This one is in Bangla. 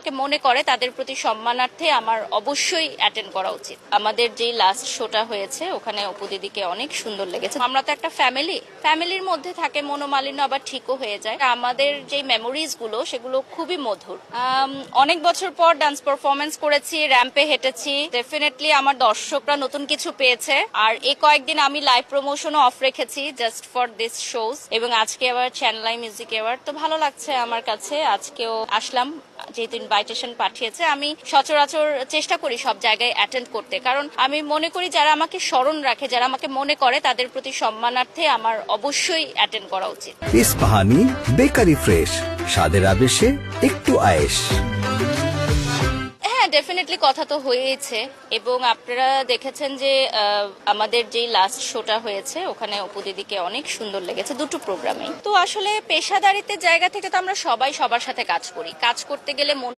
আমাকে মনে করে তাদের প্রতি সম্মানার্থে আমার অবশ্যই অ্যাটেন্ড করা উচিত। আমাদের যে লাস্ট শোটা হয়েছে ওখানে অপু দিদিকে অনেক সুন্দর লেগেছে। আমরা তো একটা ফ্যামিলির মধ্যে থাকে মনোমালিন্য আবার ঠিকও হয়ে যায়। আমাদের যে মেমোরিজ গুলো সেগুলো খুবই মধুর। অনেক বছর পর ডান্স পারফরমেন্স করেছি, র্যাম্পে হেঁটেছি। ডেফিনেটলি আমার দর্শকরা নতুন কিছু পেয়েছে। আর এই কয়েকদিন আমি লাইভ প্রমোশনও অফ রেখেছি জাস্ট ফর দিস শোজ, এবং আজকে আবার চ্যানেল আই মিউজিক অ্যাওয়ার্ড। তো ভালো লাগছে আমার কাছে, আজকেও আসলাম যেহেতু ইনভাইটেশন পাঠিয়েছে। আমি সচরাচর চেষ্টা করি সব জায়গায় অ্যাটেন্ড করতে, কারণ আমি মনে করি যারা আমাকে স্মরণ রাখে, যারা আমাকে মনে করে তাদের প্রতি সম্মানার্থে আমার অবশ্যই অ্যাটেন্ড করা উচিত। ইস্পাহানি বেকারি ফ্রেশ, স্বাদের আবেশে একটু আয়েশ। হ্যাঁ, ডেফিনেটলি কথা তো হয়েছে, এবং আপনারা দেখেছেন যে আমাদের যে লাস্ট শোটা হয়েছে ওখানে অপু দিদিকে অনেক সুন্দর লেগেছে দুটো প্রোগ্রামে। তো আসলে পেশাদারিত্বের জায়গা থেকে তো আমরা সবাই সবার সাথে কাজ করি, কাজ করতে গেলে মন